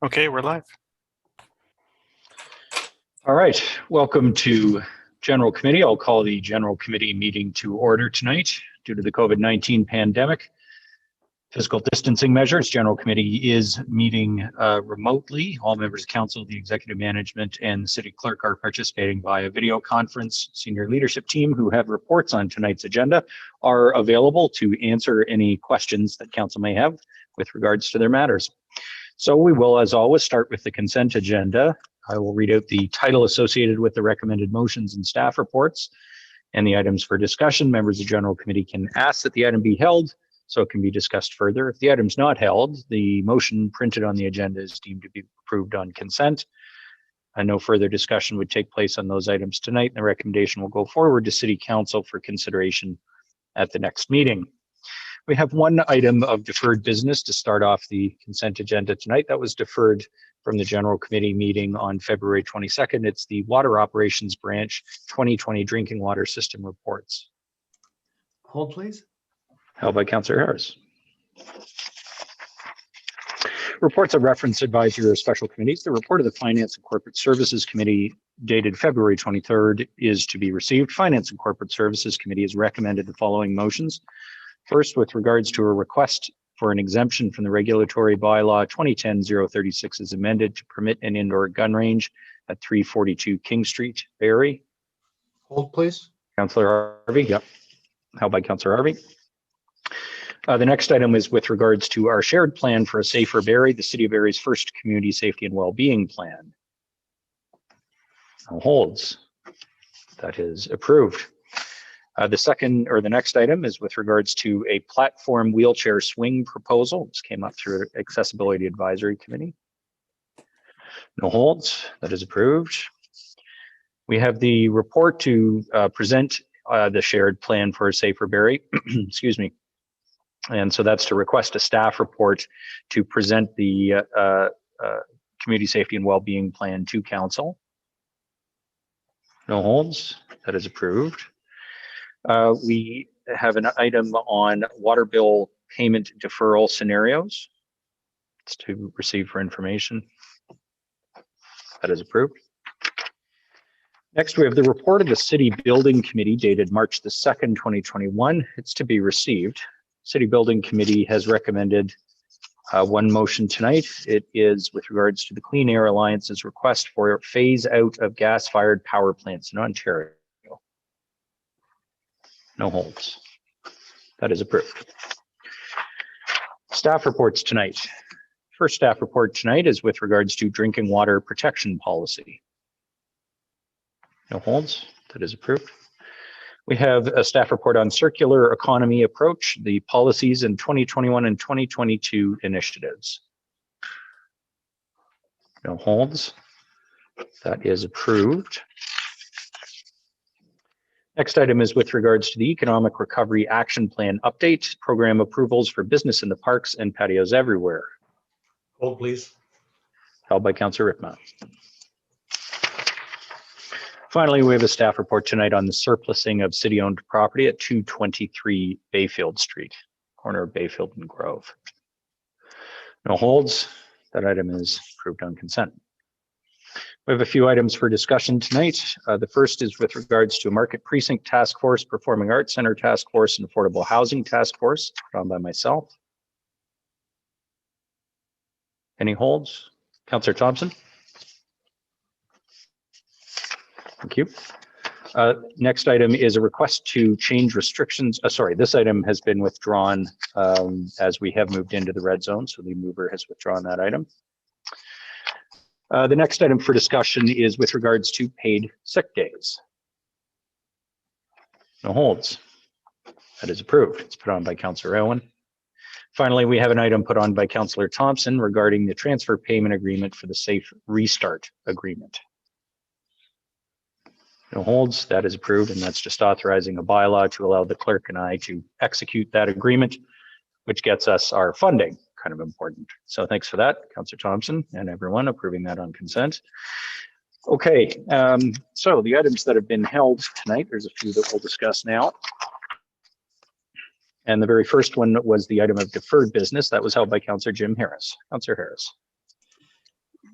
Okay, we're live. All right, welcome to General Committee. I'll call the General Committee meeting to order tonight. Due to the COVID-19 pandemic, physical distancing measures, General Committee is meeting remotely. All members of council, the executive management, and the city clerk are participating via video conference. Senior leadership team who have reports on tonight's agenda are available to answer any questions that council may have with regards to their matters. So we will, as always, start with the consent agenda. I will read out the title associated with the recommended motions and staff reports and the items for discussion. Members of General Committee can ask that the item be held so it can be discussed further. If the item's not held, the motion printed on the agenda is deemed to be approved on consent. And no further discussion would take place on those items tonight. The recommendation will go forward to City Council for consideration at the next meeting. We have one item of deferred business to start off the consent agenda tonight. That was deferred from the General Committee meeting on February 22nd. It's the Water Operations Branch 2020 Drinking Water System Reports. Hold, please. Held by Councillor Harris. Reports of reference advisory or special committees. The report of the Finance and Corporate Services Committee dated February 23rd is to be received. Finance and Corporate Services Committee has recommended the following motions. First, with regards to a request for an exemption from the regulatory bylaw 2010-036 is amended to permit an indoor gun range at 342 King Street, Barrie. Hold, please. Councillor Harvey. Yep. Held by Councillor Harvey. The next item is with regards to our shared plan for a safer Barrie, the City of Barrie's first community safety and well-being plan. No holds. That is approved. The next item is with regards to a platform wheelchair swing proposal. This came up through Accessibility Advisory Committee. No holds. That is approved. We have the report to present the shared plan for a safer Barrie. Excuse me. And so that's to request a staff report to present the community safety and well-being plan to council. No holds. That is approved. We have an item on water bill payment deferral scenarios. It's to receive for information. That is approved. Next, we have the report of the City Building Committee dated March the 2nd, 2021. It's to be received. City Building Committee has recommended one motion tonight. It is with regards to the Clean Air Alliance's request for phase out of gas-fired power plants in Ontario. No holds. That is approved. Staff reports tonight. First staff report tonight is with regards to drinking water protection policy. No holds. That is approved. We have a staff report on circular economy approach, the policies in 2021 and 2022 initiatives. No holds. That is approved. Next item is with regards to the Economic Recovery Action Plan update, program approvals for business in the parks and patios everywhere. Hold, please. Held by Councillor Rittma. Finally, we have a staff report tonight on the surplusing of city-owned property at 223 Bayfield Street, corner of Bayfield and Grove. No holds. That item is approved on consent. We have a few items for discussion tonight. The first is with regards to a Market Precinct Task Force, Performing Arts Center Task Force, and Affordable Housing Task Force, put on by myself. Any holds? Councillor Thompson? Thank you. Next item is a request to change restrictions. This item has been withdrawn as we have moved into the red zone, so the mover has withdrawn that item. The next item for discussion is with regards to paid sick days. No holds. That is approved. It's put on by Councillor Owen. Finally, we have an item put on by Councillor Thompson regarding the transfer payment agreement for the Safe Restart Agreement. No holds. That is approved, and that's just authorizing a bylaw to allow the clerk and I to execute that agreement, which gets us our funding. Kind of important. So thanks for that, Councillor Thompson, and everyone approving that on consent. Okay, so the items that have been held tonight, there's a few that we'll discuss now. And the very first one was the item of deferred business that was held by Councillor Jim Harris. Councillor Harris.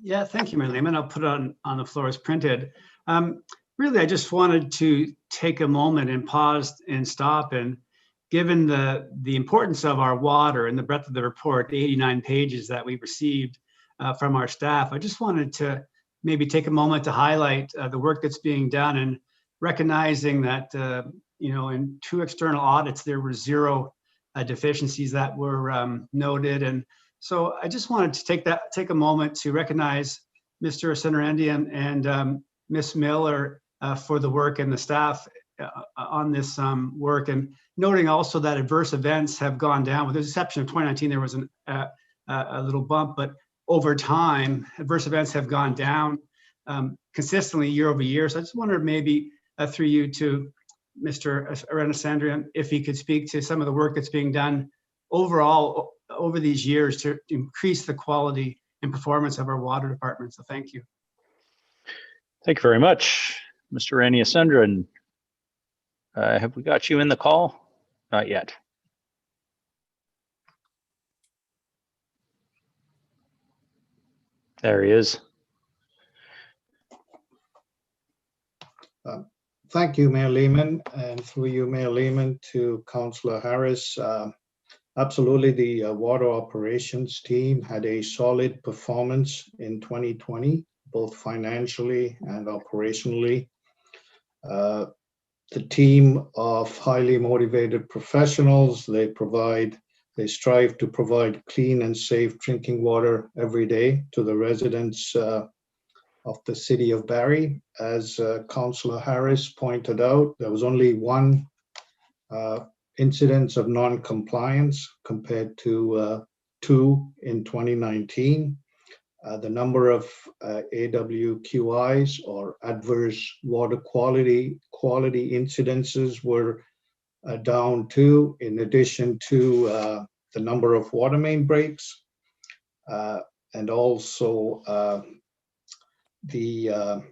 Yeah, thank you, Mayor Lehman. I'll put it on the floor as printed. Really, I just wanted to take a moment and pause and stop. And given the importance of our water and the breadth of the report, the 89 pages that we received from our staff, I just wanted to maybe take a moment to highlight the work that's being done, and recognizing that, in 2 external audits, there were 0 deficiencies that were noted. And so I just wanted to take a moment to recognize Mr. Senarandian and Ms. Miller for the work, and the staff on this work, and noting also that adverse events have gone down. With the exception of 2019, there was a little bump, but over time, adverse events have gone down consistently year over year. So I just wondered, maybe through you to Mr. Arenasandrian, if he could speak to some of the work that's being done overall over these years to increase the quality and performance of our water department. So thank you. Thank you very much, Mr. Arenasandrian. Have we got you in the call? Not yet. There he is. Thank you, Mayor Lehman, and through you, Mayor Lehman, to Councillor Harris. Absolutely, the water operations team had a solid performance in 2020, both financially and operationally. The team of highly motivated professionals, they strive to provide clean and safe drinking water every day to the residents of the city of Barrie. As Councillor Harris pointed out, there was only 1 incidence of non-compliance compared to 2 in 2019. The number of AWQIs, or adverse water quality incidences, were down too, in addition to the number of water main breaks, and also the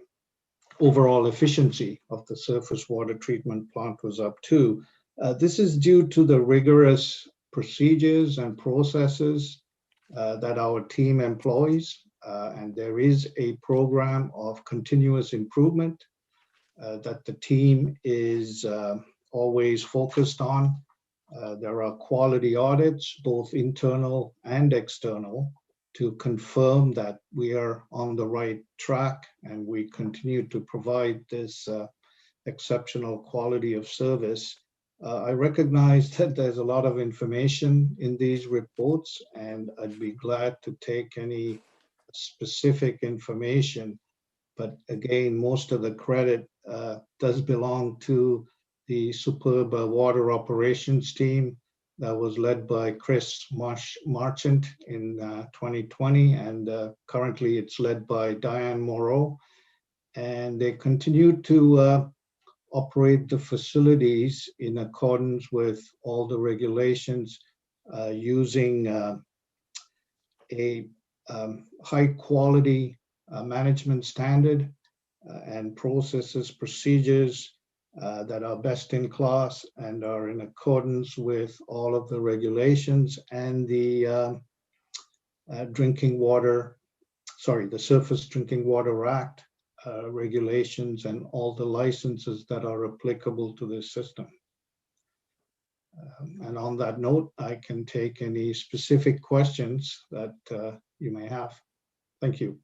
overall efficiency of the surface water treatment plant was up too. This is due to the rigorous procedures and processes that our team employs, and there is a program of continuous improvement that the team is always focused on. There are quality audits, both internal and external, to confirm that we are on the right track and we continue to provide this exceptional quality of service. I recognize that there's a lot of information in these reports, and I'd be glad to take any specific information. But again, most of the credit does belong to the superb water operations team that was led by Chris Marchant in 2020, and currently it's led by Diane Moreau. And they continue to operate the facilities in accordance with all the regulations, using a high quality management standard and processes, procedures that are best in class and are in accordance with all of the regulations and the the Surface Drinking Water Act regulations, and all the licenses that are applicable to this system. And on that note, I can take any specific questions that you may have. Thank you.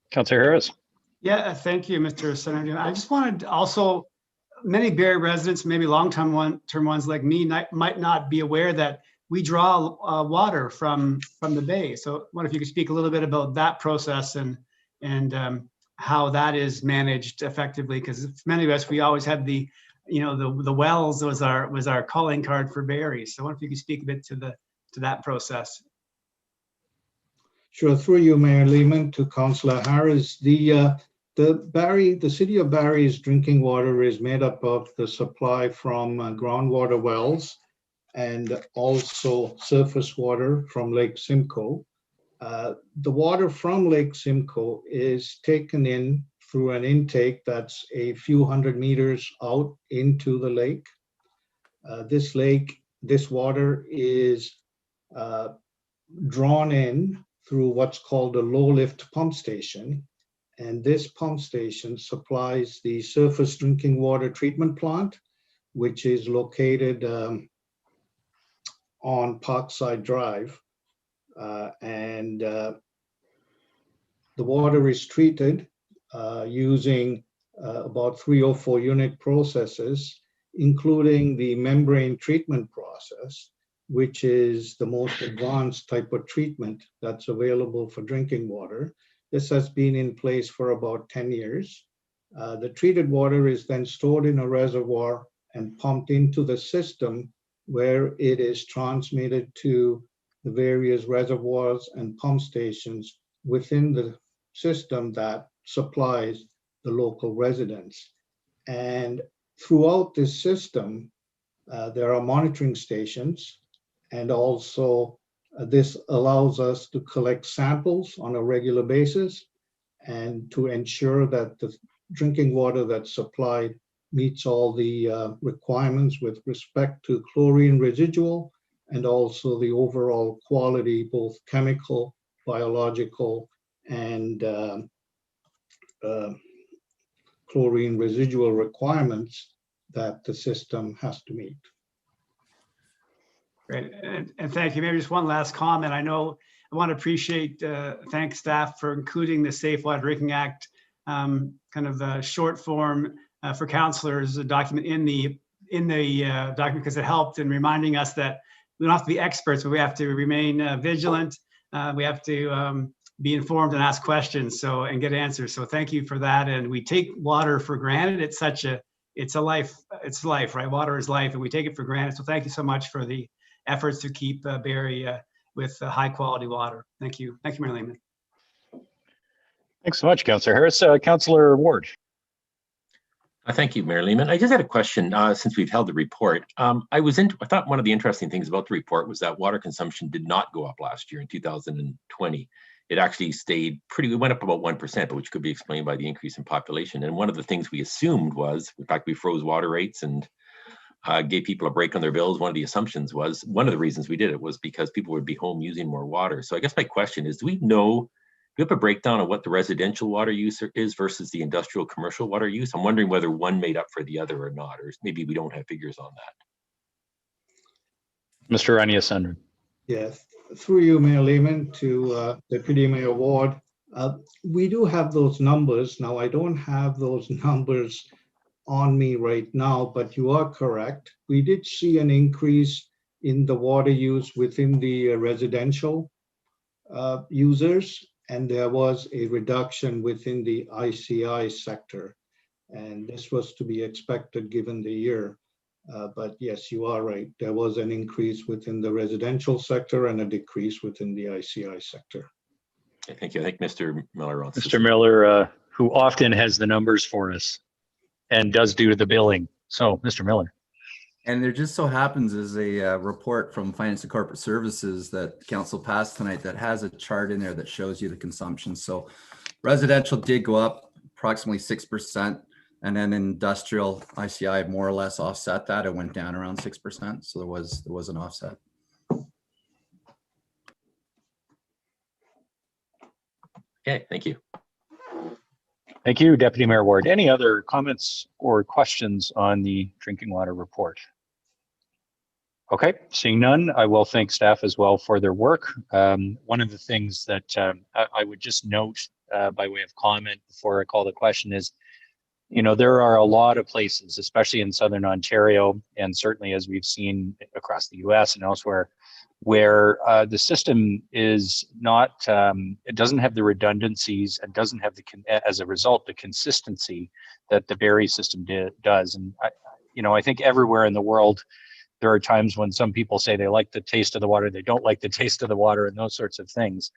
Councillor Harris. Yeah, thank you, Mr. Senator. I just wanted to also, many Barrie residents, maybe long-term ones like me, might not be aware that we draw water from the bay. So I wonder if you could speak a little bit about that process and how that is managed effectively, because many of us, we always had the wells was our calling card for Barrie. So I wonder if you could speak a bit to that process. Sure, through you, Mayor Lehman, to Councillor Harris. The city of Barrie's drinking water is made up of the supply from groundwater wells and also surface water from Lake Simcoe. The water from Lake Simcoe is taken in through an intake that's a few hundred meters out into the lake. This water is drawn in through what's called a low lift pump station. And this pump station supplies the surface drinking water treatment plant, which is located on Parkside Drive. The water is treated using about 3 or 4 unit processes, including the membrane treatment process, which is the most advanced type of treatment that's available for drinking water. This has been in place for about 10 years. The treated water is then stored in a reservoir and pumped into the system, where it is transmitted to the various reservoirs and pump stations within the system that supplies the local residents. And throughout this system, there are monitoring stations, and also this allows us to collect samples on a regular basis and to ensure that the drinking water that's supplied meets all the requirements with respect to chlorine residual and also the overall quality, both chemical, biological, and chlorine residual requirements that the system has to meet. Great, and thank you. Maybe just one last comment. I know I want to appreciate, thank staff for including the Safe Water Drinking Act kind of short form for councillors, a document in the document, because it helped in reminding us that we don't have to be experts, but we have to remain vigilant. We have to be informed and ask questions and get answers. So thank you for that. And we take water for granted. It's life, right? Water is life, and we take it for granted. So thank you so much for the efforts to keep Barrie with high quality water. Thank you. Thank you, Mayor Lehman. Thanks so much, Councillor Harris. Councillor Ward. Thank you, Mayor Lehman. I just had a question since we've held the report. I thought one of the interesting things about the report was that water consumption did not go up last year in 2020. It actually stayed it went up about 1%, but which could be explained by the increase in population. And one of the things we assumed was, in fact, we froze water rates and gave people a break on their bills. One of the assumptions was, one of the reasons we did it was because people would be home using more water. So I guess my question is, do we have a breakdown of what the residential water use is versus the industrial commercial water use? I'm wondering whether one made up for the other or not, or maybe we don't have figures on that. Mr. Rania-Sundrin. Yes, through you, Mayor Lehman, to Deputy Mayor Ward. We do have those numbers. Now, I don't have those numbers on me right now, but you are correct. We did see an increase in the water use within the residential users, and there was a reduction within the ICI sector. And this was to be expected given the year. But yes, you are right. There was an increase within the residential sector and a decrease within the ICI sector. Okay, thank you. I think Mr. Miller wants Mr. Miller, who often has the numbers for us and does do the billing. So, Mr. Miller. And there just so happens is a report from Finance and Corporate Services that Council passed tonight that has a chart in there that shows you the consumption. So residential did go up approximately 6%, and then industrial ICI more or less offset that. It went down around 6%. So there was an offset. Okay, thank you. Thank you, Deputy Mayor Ward. Any other comments or questions on the drinking water report? Okay, seeing none, I will thank staff as well for their work. One of the things that I would just note by way of comment before I call the question is, there are a lot of places, especially in Southern Ontario, and certainly as we've seen across the US and elsewhere, where the system is not, it doesn't have the redundancies and doesn't have as a result, the consistency that the Barrie system does. And I think everywhere in the world, there are times when some people say they like the taste of the water, they don't like the taste of the water, and those sorts of things.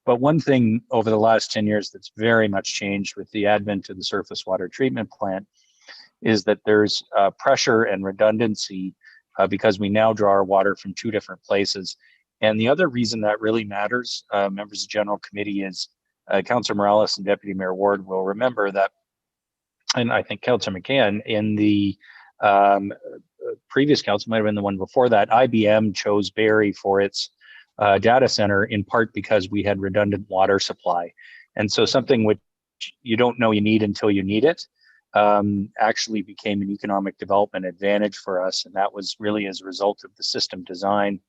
But one thing over the last 10 years that's very much changed with the advent of the surface water treatment plant is that there's pressure and redundancy because we now draw our water from 2 different places. And the other reason that really matters, members of the General Committee, is Councillor Morales and Deputy Mayor Ward will remember that, and I think Councillor McCann, in the previous council, might have been the one before that, IBM chose Barrie for its data center, in part because we had redundant water supply. And so something which you don't know you need until you need it actually became an economic development advantage for us. And that was really as a result of the system design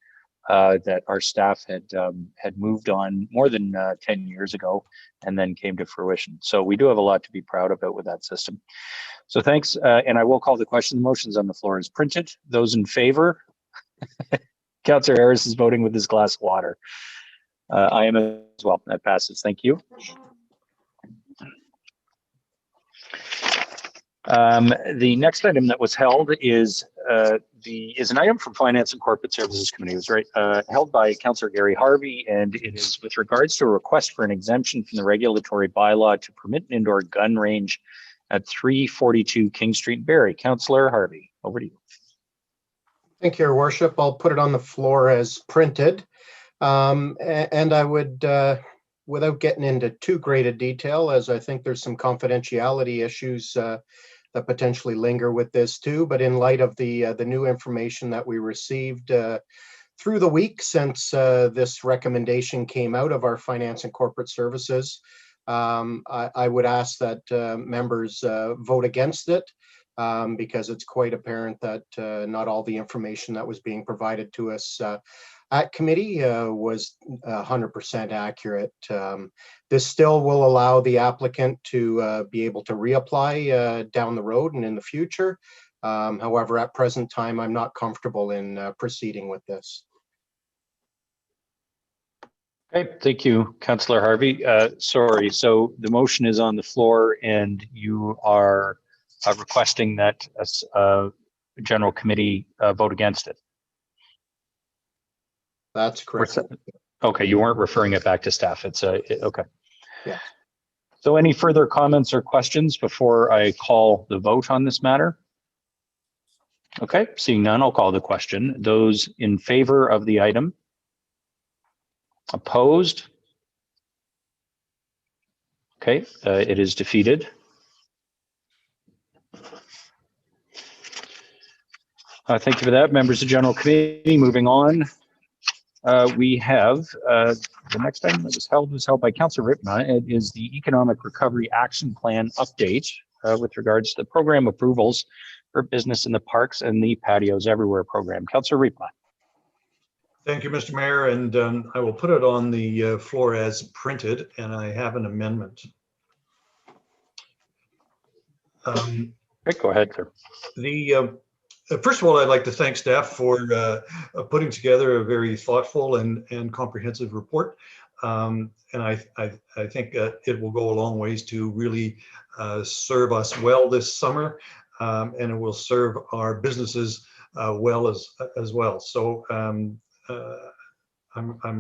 that our staff had moved on more than 10 years ago and then came to fruition. So we do have a lot to be proud about with that system. So thanks. And I will call the question. The motion's on the floor as printed. Those in favor? Councillor Harris is voting with his glass of water. I am as well. That passes. Thank you. The next item that was held is an item from Finance and Corporate Services Committee. It was held by Councillor Gary Harvey, and it is with regards to a request for an exemption from the regulatory bylaw to permit an indoor gun range at 342 King Street, Barrie. Councillor Harvey, over to you. Thank you, Your Worship. I'll put it on the floor as printed. And I would, without getting into too great a detail, as I think there's some confidentiality issues that potentially linger with this too, but in light of the new information that we received through the week since this recommendation came out of our Finance and Corporate Services, I would ask that members vote against it. Because it's quite apparent that not all the information that was being provided to us at committee was 100% accurate. This still will allow the applicant to be able to reapply down the road and in the future. However, at present time, I'm not comfortable in proceeding with this. Okay, thank you, Councillor Harvey. Sorry, so the motion is on the floor and you are requesting that a general committee vote against it. That's correct. Okay, you weren't referring it back to staff. It's okay. Yeah. So any further comments or questions before I call the vote on this matter? Okay, seeing none, I'll call the question. Those in favor of the item? Opposed? Okay, it is defeated. Thank you for that, members of General Committee. Moving on, we have the next item that was held by Councillor Ripma. It is the Economic Recovery Action Plan update with regards to the program approvals for business in the parks and the Patios Everywhere program. Councillor Ripma. Thank you, Mr. Mayor, and I will put it on the floor as printed, and I have an amendment. Okay, go ahead, sir. First of all, I'd like to thank staff for putting together a very thoughtful and comprehensive report. And I think it will go a long ways to really serve us well this summer, and it will serve our businesses well as well. So I'm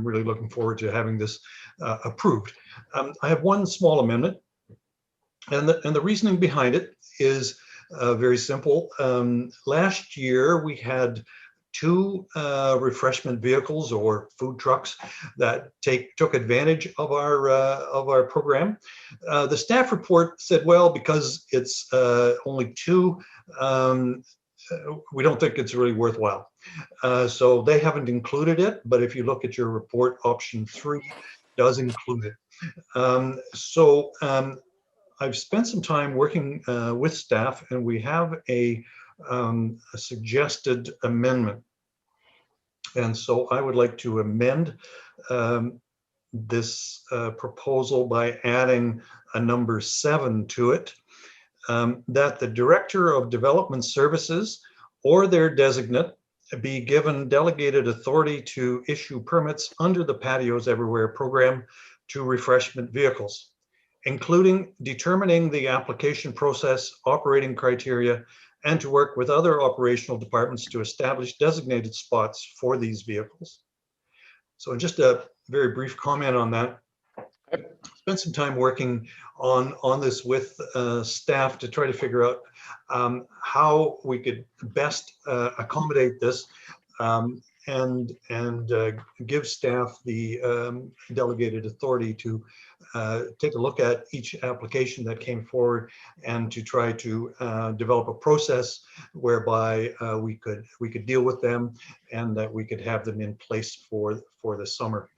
really looking forward to having this approved. I have one small amendment, and the reasoning behind it is very simple. Last year we had 2 refreshment vehicles or food trucks that took advantage of our program. The staff report said, well, because it's only 2, we don't think it's really worthwhile. So they haven't included it, but if you look at your report, option 3 does include it. I've spent some time working with staff, and we have a suggested amendment. And so I would like to amend this proposal by adding a number 7 to it, that the Director of Development Services or their designate be given delegated authority to issue permits under the Patios Everywhere program to refreshment vehicles, including determining the application process, operating criteria, and to work with other operational departments to establish designated spots for these vehicles. So just a very brief comment on that. I spent some time working on this with staff to try to figure out how we could best accommodate this. give staff the delegated authority to take a look at each application that came forward and to try to develop a process whereby we could deal with them and that we could have them in place for the summer.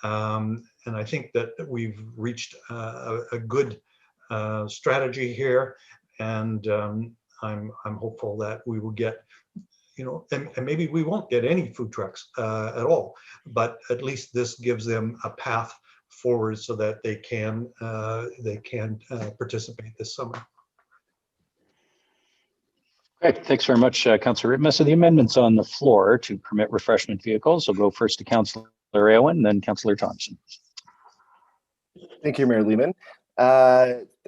And I think that we've reached a good strategy here, and I'm hopeful that we will get, and maybe we won't get any food trucks at all, but at least this gives them a path forward so that they can participate this summer. Great, thanks very much, Councillor Ritma. So the amendments on the floor to permit refreshment vehicles will go first to Councillor Aylwin, then Councillor Thompson. Thank you, Mayor Lehman.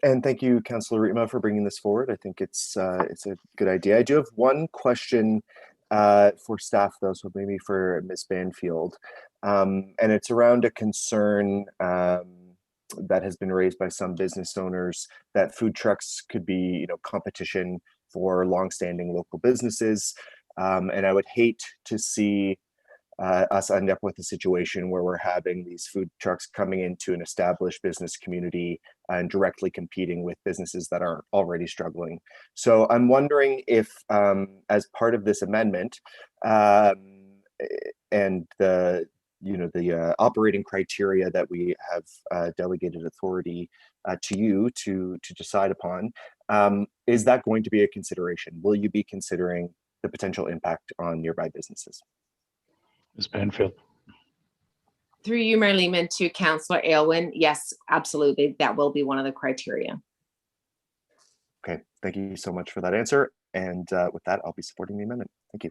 And thank you, Councillor Ritma, for bringing this forward. I think it's a good idea. I do have one question for staff, though, so maybe for Ms. Banfield. And it's around a concern that has been raised by some business owners that food trucks could be, competition for longstanding local businesses. And I would hate to see us end up with a situation where we're having these food trucks coming into an established business community and directly competing with businesses that are already struggling. So I'm wondering if, as part of this amendment, and the operating criteria that we have delegated authority to you to decide upon, is that going to be a consideration? Will you be considering the potential impact on nearby businesses? Ms. Banfield. Through you, Mayor Lehman, to Councillor Aylwin, yes, absolutely, that will be one of the criteria. Okay, thank you so much for that answer. And with that, I'll be supporting the amendment. Thank you.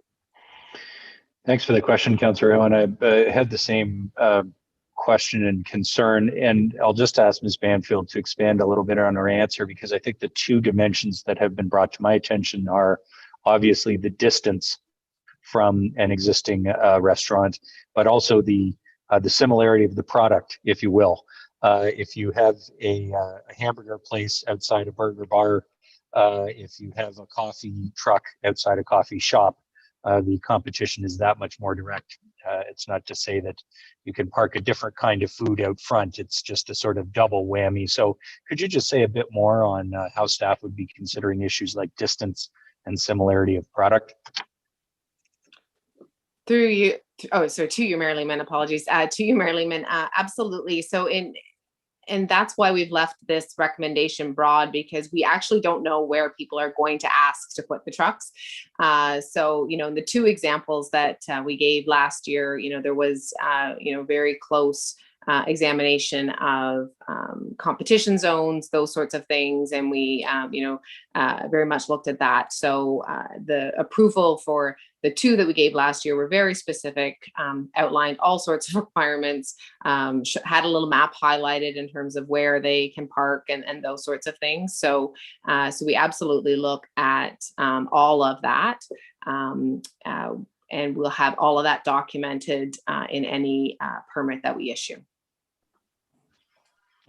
Thanks for the question, Councillor Aylwin. I had the same question and concern, and I'll just ask Ms. Banfield to expand a little bit on her answer, because I think the two dimensions that have been brought to my attention are obviously the distance from an existing restaurant, but also the similarity of the product, if you will. If you have a hamburger place outside a burger bar, if you have a coffee truck outside a coffee shop, the competition is that much more direct. It's not to say that you can park a different kind of food out front. It's just a sort of double whammy. So could you just say a bit more on how staff would be considering issues like distance and similarity of product? Through you, to you, Mayor Lehman, apologies. To you, Mayor Lehman, absolutely. So and that's why we've left this recommendation broad, because we actually don't know where people are going to ask to put the trucks. So, in the two examples that we gave last year, there was, very close examination of competition zones, those sorts of things. And we, very much looked at that. So the approval for the two that we gave last year were very specific, outlined all sorts of requirements, had a little map highlighted in terms of where they can park and those sorts of things. So, so we absolutely look at all of that. And we'll have all of that documented in any permit that we issue.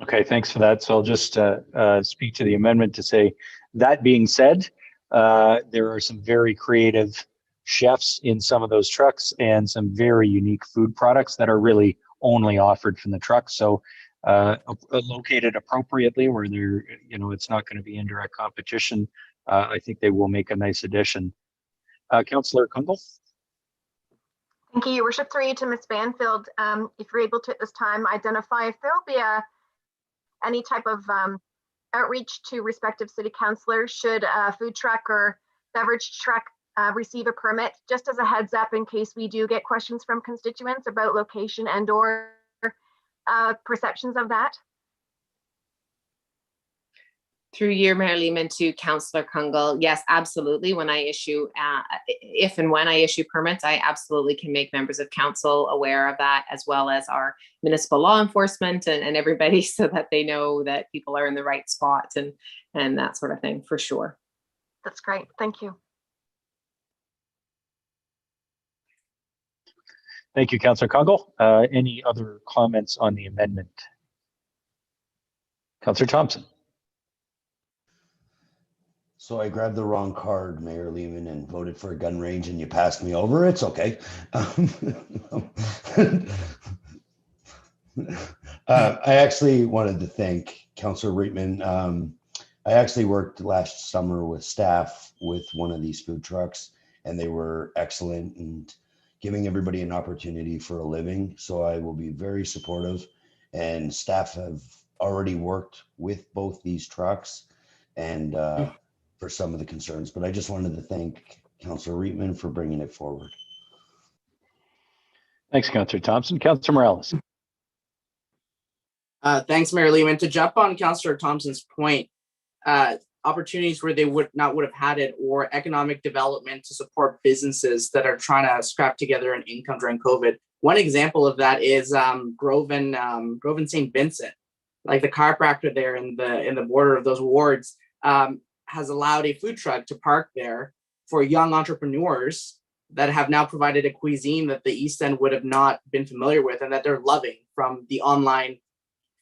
Okay, thanks for that. So I'll just speak to the amendment to say, that being said, there are some very creative chefs in some of those trucks and some very unique food products that are really only offered from the truck. So located appropriately where they're, it's not going to be indirect competition, I think they will make a nice addition. Councillor Kunkel. Thank you, Your Worship. Through you to Ms. Banfield, if you're able to at this time identify if there will be any type of outreach to respective city councillors should a food truck or beverage truck receive a permit, just as a heads up in case we do get questions from constituents about location and or perceptions of that. Through your, Mayor Lehman, to Councillor Kunkel, yes, absolutely. When I issue, if and when I issue permits, I absolutely can make members of council aware of that, as well as our municipal law enforcement and everybody, so that they know that people are in the right spot and that sort of thing, for sure. That's great. Thank you. Thank you, Councillor Kunkel. Any other comments on the amendment? Councillor Thompson. So I grabbed the wrong card, Mayor Lehman, and voted for a gun range, and you passed me over. It's okay. I actually wanted to thank Councillor Reitman. I actually worked last summer with staff with one of these food trucks, and they were excellent and giving everybody an opportunity for a living. So I will be very supportive, and staff have already worked with both these trucks and for some of the concerns. But I just wanted to thank Councillor Reitman for bringing it forward. Thanks, Councillor Thompson. Councillor Morales. Thanks, Mayor Lehman. To jump on Councillor Thompson's point, opportunities where they would have had it, or economic development to support businesses that are trying to scrap together an income during COVID. One example of that is Grove and St. Vincent, like the chiropractor there in the border of those wards, has allowed a food truck to park there for young entrepreneurs that have now provided a cuisine that the East End would have not been familiar with, and that they're loving from the online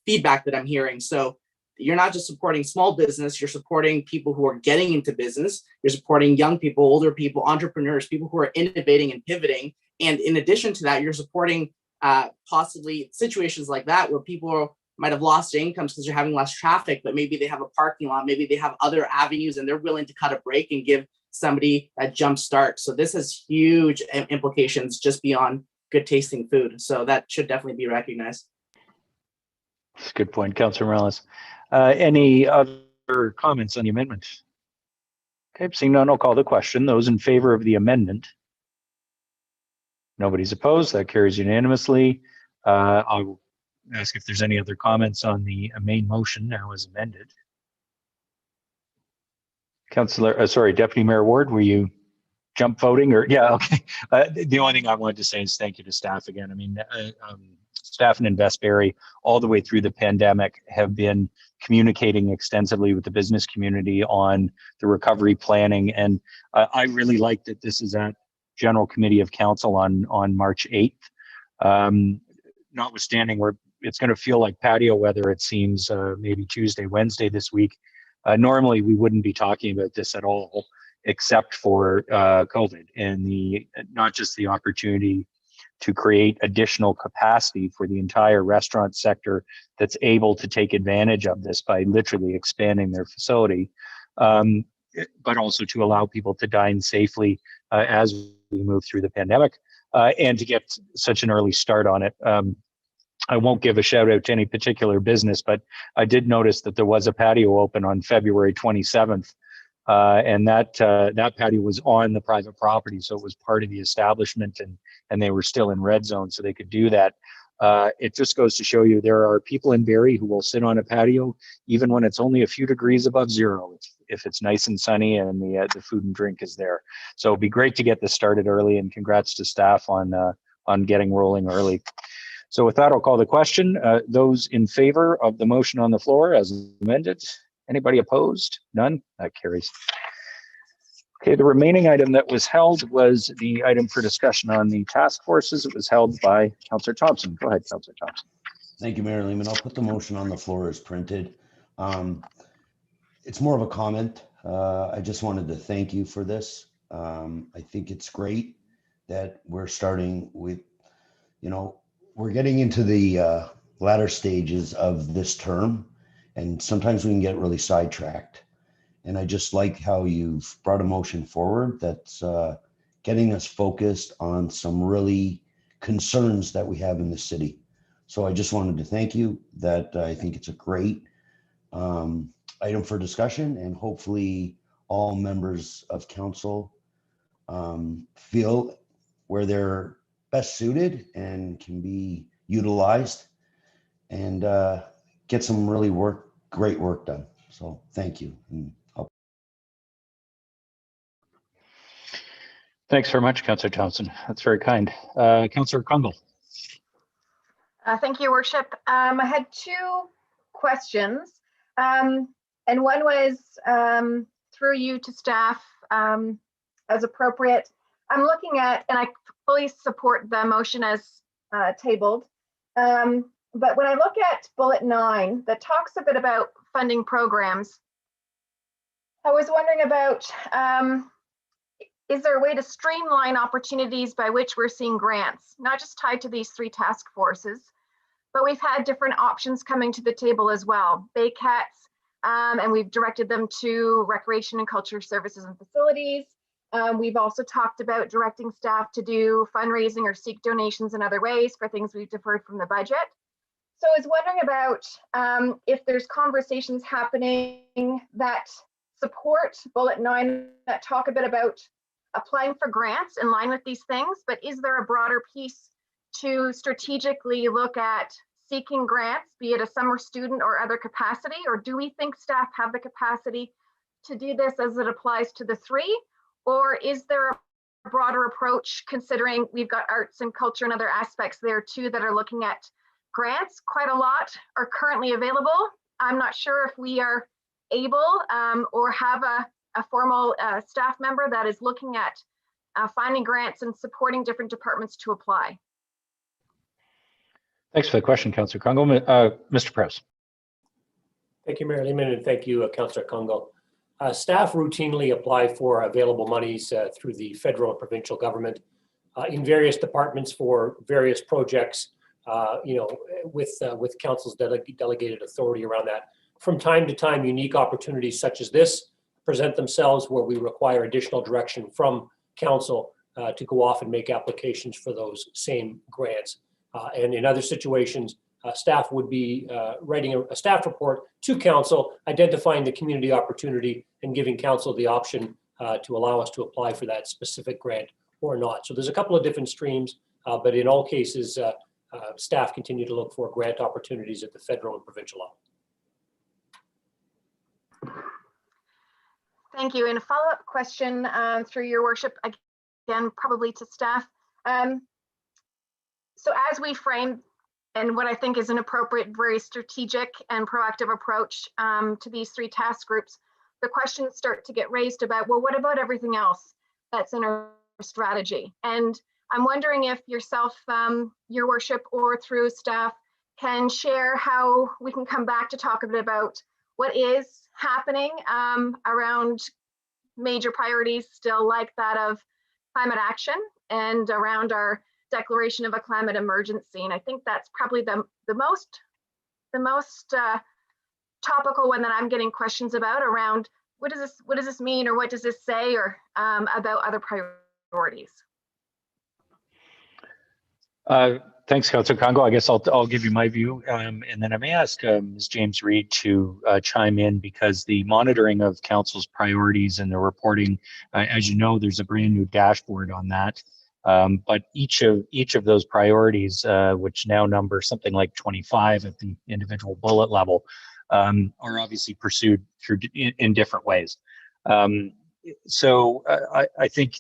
feedback that I'm hearing. So you're not just supporting small business, you're supporting people who are getting into business, you're supporting young people, older people, entrepreneurs, people who are innovating and pivoting. And in addition to that, you're supporting possibly situations like that where people might have lost incomes because they're having less traffic, but maybe they have a parking lot, maybe they have other avenues, and they're willing to cut a break and give somebody a jump start. So this has huge implications just beyond good tasting food. So that should definitely be recognized. That's a good point, Councillor Morales. Any other comments on the amendment? Okay, seeing none, I'll call the question. Those in favor of the amendment? Nobody's opposed. That carries unanimously. I'll ask if there's any other comments on the main motion now as amended. Deputy Mayor Ward, were you jump voting or? Yeah, okay. The only thing I wanted to say is thank you to staff again. I mean, staff in Barrie all the way through the pandemic have been communicating extensively with the business community on the recovery planning. And I really like that this is at General Committee of Council on March 8th. Notwithstanding, it's going to feel like patio weather, it seems, maybe Tuesday, Wednesday this week. Normally, we wouldn't be talking about this at all, except for COVID and not just the opportunity to create additional capacity for the entire restaurant sector that's able to take advantage of this by literally expanding their facility, but also to allow people to dine safely as we move through the pandemic and to get such an early start on it. I won't give a shout out to any particular business, but I did notice that there was a patio open on February 27th. And that patio was on the private property, so it was part of the establishment, and they were still in red zone, so they could do that. It just goes to show you there are people in Barrie who will sit on a patio even when it's only a few degrees above zero, if it's nice and sunny and the food and drink is there. So it'd be great to get this started early, and congrats to staff on getting rolling early. So with that, I'll call the question. Those in favor of the motion on the floor as amended? Anybody opposed? None? That carries. Okay, the remaining item that was held was the item for discussion on the task forces. It was held by Councillor Thompson. Go ahead, Councillor Thompson. Thank you, Mayor Lehman. I'll put the motion on the floor as printed. It's more of a comment. I just wanted to thank you for this. I think it's great that we're starting with, we're getting into the latter stages of this term, and sometimes we can get really sidetracked. And I just like how you've brought a motion forward that's getting us focused on some really concerns that we have in the city. So I just wanted to thank you. That I think it's a great item for discussion, and hopefully all members of council feel where they're best suited and can be utilized and get some really great work done. So thank you. And Thanks very much, Councillor Thompson. That's very kind. Councillor Kungle. Thank you, Worship. I had two questions, and one was through you to staff as appropriate. I'm looking at, and I fully support the motion as tabled, but when I look at bullet 9 that talks a bit about funding programs, I was wondering about, is there a way to streamline opportunities by which we're seeing grants, not just tied to these 3 task forces, but we've had different options coming to the table as well. BayCats, and we've directed them to Recreation and Culture Services and Facilities. We've also talked about directing staff to do fundraising or seek donations in other ways for things we've deferred from the budget. So I was wondering about if there's conversations happening that support bullet 9 that talk a bit about applying for grants in line with these things, but is there a broader piece to strategically look at seeking grants, be it a summer student or other capacity, or do we think staff have the capacity to do this as it applies to the 3? Or is there a broader approach considering we've got arts and culture and other aspects there too that are looking at grants? Quite a lot are currently available. I'm not sure if we are able or have a formal staff member that is looking at finding grants and supporting different departments to apply. Thanks for the question, Councillor Congo. Mr. Press. Thank you, Mayor Lehman, and thank you, Councillor Congo. Staff routinely apply for available monies through the federal and provincial government in various departments for various projects, with council's delegated authority around that. From time to time, unique opportunities such as this present themselves where we require additional direction from council to go off and make applications for those same grants. And in other situations, staff would be writing a staff report to council, identifying the community opportunity and giving council the option to allow us to apply for that specific grant or not. So there's a couple of different streams, but in all cases, staff continue to look for grant opportunities at the federal and provincial level. Thank you. And a follow-up question through your worship, again, probably to staff. So as we frame and what I think is an appropriate, very strategic and proactive approach to these 3 task groups, the questions start to get raised about, well, what about everything else that's in our strategy? And I'm wondering if yourself, your worship, or through staff can share how we can come back to talk a bit about what is happening around major priorities still like that of climate action and around our declaration of a climate emergency. And I think that's probably the most topical one that I'm getting questions about around what does this mean, or what does this say, or about other priorities. Thanks, Councillor Congo. I guess I'll give you my view, and then I may ask Ms. James Reed to chime in, because the monitoring of council's priorities and the reporting, as you know, there's a brand new dashboard on that. But each of those priorities, which now number something like 25 at the individual bullet level, are obviously pursued in different ways. So I think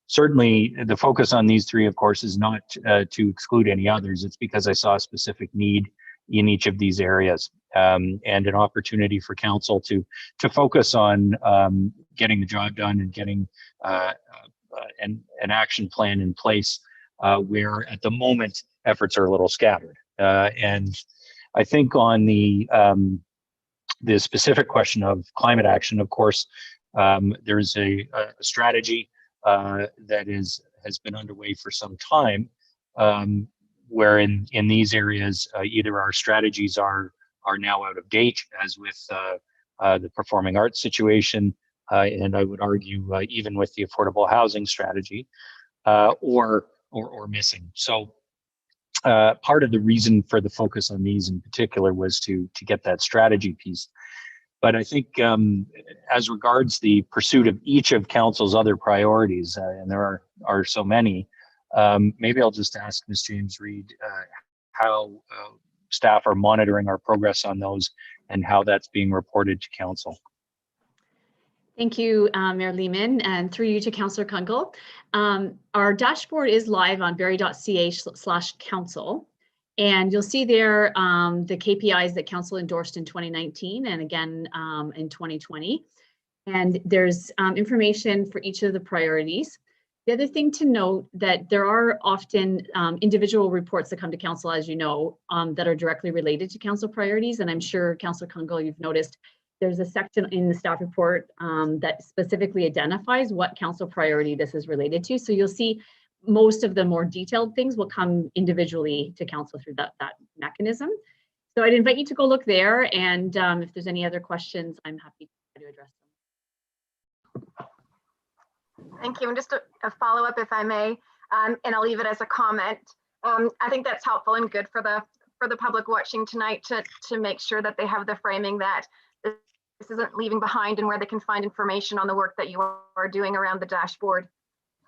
certainly the focus on these 3, of course, is not to exclude any others. It's because I saw a specific need in each of these areas, and an opportunity for council to focus on getting the job done and getting an action plan in place where at the moment efforts are a little scattered. And I think on the specific question of climate action, of course, there's a strategy that has been underway for some time, where in these areas, either our strategies are now out of date, as with the performing arts situation, and I would argue even with the affordable housing strategy, or missing. So part of the reason for the focus on these in particular was to get that strategy piece. But I think as regards the pursuit of each of council's other priorities, and there are so many, maybe I'll just ask Ms. James Reed how staff are monitoring our progress on those and how that's being reported to council. Thank you, Mayor Lehman, and through you to Councillor Kunkel. Our dashboard is live on barrie.ca/council, and you'll see there the KPIs that council endorsed in 2019 and again in 2020. And there's information for each of the priorities. The other thing to note that there are often individual reports that come to council, as you know, that are directly related to council priorities. And I'm sure, Councillor Kunkel, you've noticed there's a section in the staff report that specifically identifies what council priority this is related to. So you'll see most of the more detailed things will come individually to council through that mechanism. So I'd invite you to go look there, and if there's any other questions, I'm happy to address them. Thank you. And just a follow-up, if I may, and I'll leave it as a comment. I think that's helpful and good for the public watching tonight to make sure that they have the framing that this isn't leaving behind and where they can find information on the work that you are doing around the dashboard.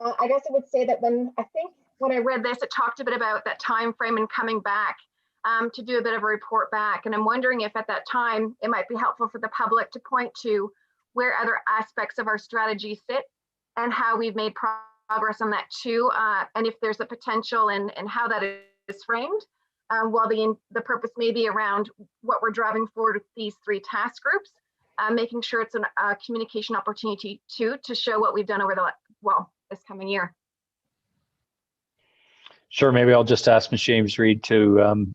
I guess I would say that when I read this, it talked a bit about that time frame and coming back to do a bit of a report back. And I'm wondering if at that time it might be helpful for the public to point to where other aspects of our strategy sit and how we've made progress on that too, and if there's a potential and how that is framed. While the purpose may be around what we're driving forward with these 3 task groups, making sure it's a communication opportunity too to show what we've done over this coming year. Sure, maybe I'll just ask Ms. James Reed to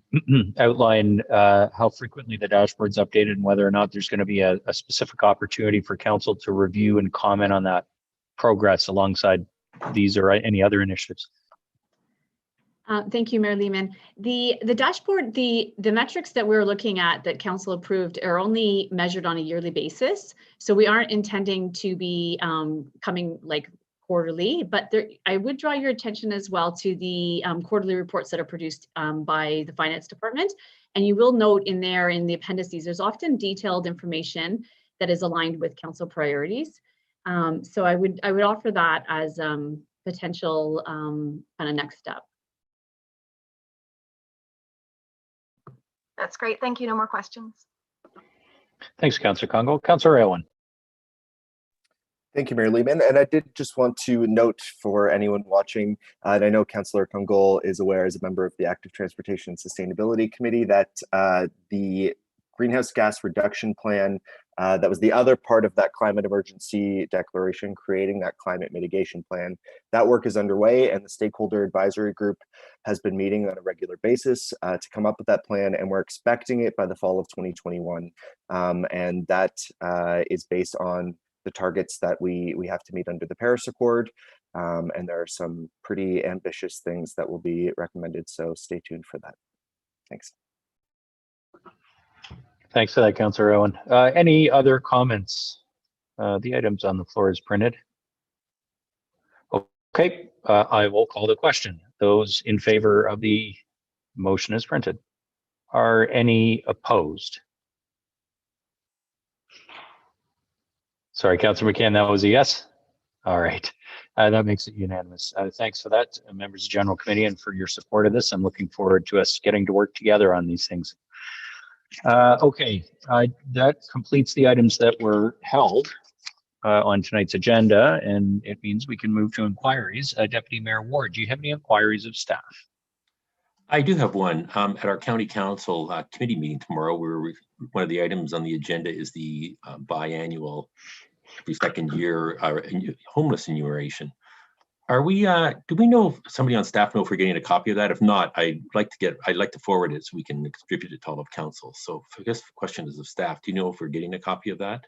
outline how frequently the dashboard's updated and whether or not there's going to be a specific opportunity for council to review and comment on that progress alongside these or any other initiatives. Thank you, Mayor Lehman. The dashboard, the metrics that we're looking at that council approved are only measured on a yearly basis. So we aren't intending to be coming like quarterly, but I would draw your attention as well to the quarterly reports that are produced by the finance department. And you will note in there in the appendices, there's often detailed information that is aligned with council priorities. So I would offer that as potential kind of next step. That's great. Thank you. No more questions. Thanks, Councillor Congo. Councillor Aylwin. Thank you, Mayor Lehman. And I did just want to note for anyone watching, and I know Councillor Congo is aware as a member of the Active Transportation and Sustainability Committee, that the greenhouse gas reduction plan, that was the other part of that climate emergency declaration, creating that climate mitigation plan. That work is underway, and the stakeholder advisory group has been meeting on a regular basis to come up with that plan, and we're expecting it by the fall of 2021. And that is based on the targets that we have to meet under the Paris Accord. And there are some pretty ambitious things that will be recommended, so stay tuned for that. Thanks. Thanks for that, Councillor Owen. Any other comments? The items on the floor is printed. Okay, I will call the question. Those in favor of the motion as printed. Are any opposed? Sorry, Councillor McCann, that was a yes? All right, that makes it unanimous. Thanks for that, members of General Committee, and for your support of this. I'm looking forward to us getting to work together on these things. Okay, that completes the items that were held on tonight's agenda, and it means we can move to inquiries. Deputy Mayor Ward, do you have any inquiries of staff? I do have one. At our county council committee meeting tomorrow, one of the items on the agenda is the biannual, every second year homeless enumeration. Are we? Do we know if somebody on staff know if we're getting a copy of that? If not, I'd like to forward it so we can distribute it to all of council. So I guess the question is of staff. Do you know if we're getting a copy of that?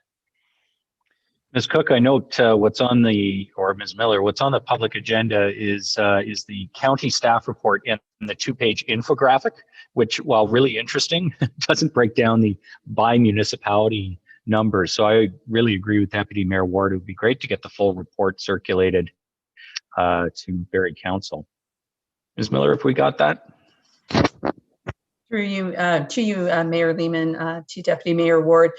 Ms. Cook, I note what's on the, or Ms. Miller, what's on the public agenda is the county staff report in the 2-page infographic, which, while really interesting, doesn't break down the by municipality numbers. So I really agree with Deputy Mayor Ward. It would be great to get the full report circulated to Barrie Council. Ms. Miller, if we got that. Through you, to you, Mayor Lehman, to Deputy Mayor Ward,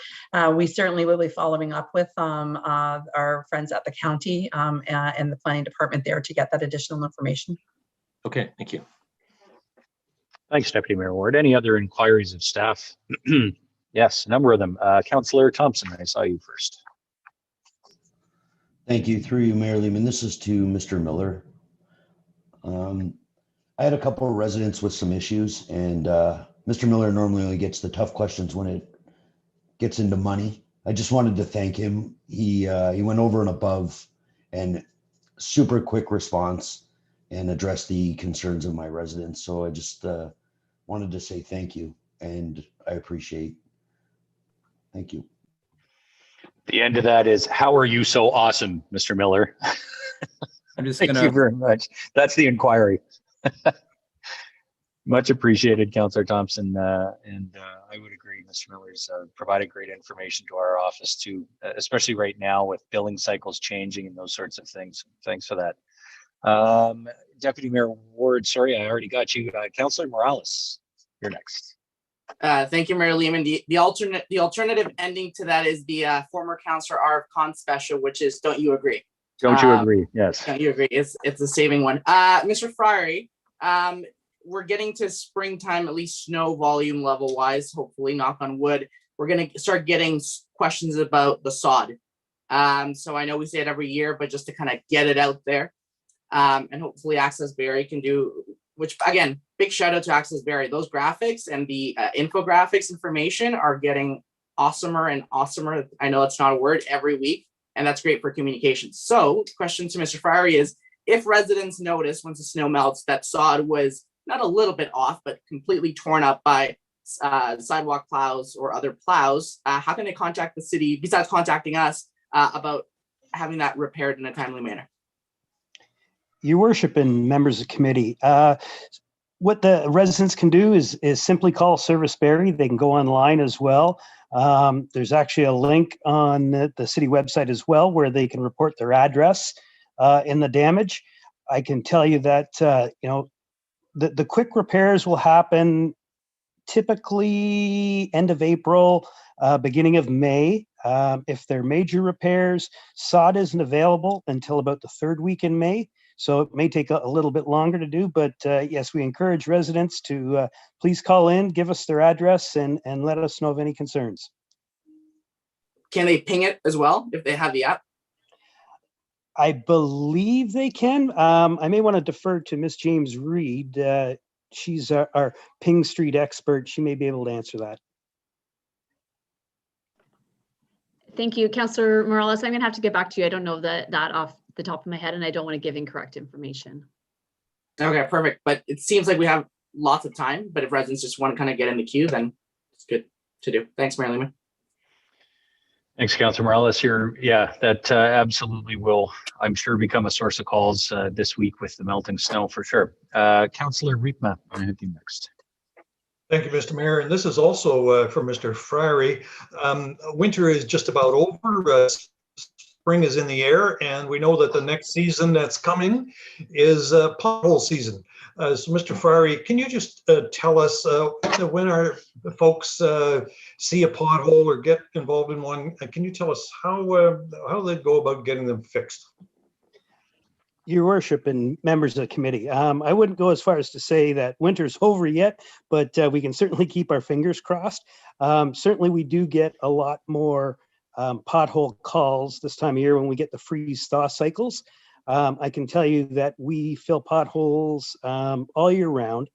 we certainly will be following up with our friends at the county and the planning department there to get that additional information. Okay, thank you. Thanks, Deputy Mayor Ward. Any other inquiries of staff? Yes, a number of them. Councillor Thompson, I saw you first. Thank you. Through you, Mayor Lehman. This is to Mr. Miller. I had a couple of residents with some issues, and Mr. Miller normally only gets the tough questions when it gets into money. I just wanted to thank him. He went over and above and super quick response and addressed the concerns of my residents. So I just wanted to say thank you, and I appreciate. Thank you. The end of that is, how are you so awesome, Mr. Miller? I'm just Thank gonna you very much. That's the inquiry. Much appreciated, Councillor Thompson. I would agree, Mr. Miller's provided great information to our office too, especially right now with billing cycles changing and those sorts of things. Thanks for that. Deputy Mayor Ward, sorry, I already got you. Councillor Morales, you're next. Thank you, Mayor Lehman. The alternative ending to that is the former Councillor R. Khan special, which is "Don't you agree?" Don't you agree? Yes. Don't you agree? It's a saving one. Mr. Friery, we're getting to springtime, at least snow volume level wise. Hopefully, knock on wood, we're going to start getting questions about the sod. So I know we say it every year, but just to kind of get it out there, and hopefully Access Barrie can do. Which again, big shout out to Access Barrie. Those graphics and the infographics information are getting awesomer and awesomer. I know it's not a word every week, and that's great for communication. So, question to Mr. Friery is: if residents notice once the snow melts that sod was not a little bit off, but completely torn up by sidewalk plows or other plows, how can they contact the city besides contacting us about having that repaired in a timely manner? Your worship and members of the committee, what the residents can do is simply call Service Barrie. They can go online as well. There's actually a link on the city website as well where they can report their address in the damage. I can tell you that the quick repairs will happen typically end of April, beginning of May. If they're major repairs, sod isn't available until about the third week in May. So it may take a little bit longer to do, but yes, we encourage residents to please call in, give us their address, and let us know of any concerns. Can they ping it as well if they have the app? I believe they can. I may want to defer to Miss James Reed. She's our Ping Street expert. She may be able to answer that. Thank you, Councillor Morales. I'm going to have to get back to you. I don't know that off the top of my head, and I don't want to give incorrect information. Okay, perfect. But it seems like we have lots of time, but if residents just want to kind of get in the queue, then it's good to do. Thanks, Mayor Lehman. Thanks, Councillor Morales. That absolutely will, I'm sure, become a source of calls this week with the melting snow for sure. Councillor Riepma, I have you next. Thank you, Mr. Mayor. And this is also for Mr. Friery. Winter is just about over. Spring is in the air, and we know that the next season that's coming is pothole season. So, Mr. Friery, can you just tell us when our folks see a pothole or get involved in one? Can you tell us how they go about getting them fixed? Your worship and members of the committee, I wouldn't go as far as to say that winter's over yet, but we can certainly keep our fingers crossed. Certainly, we do get a lot more pothole calls this time of year when we get the freeze-thaw cycles. I can tell you that we fill potholes all year round.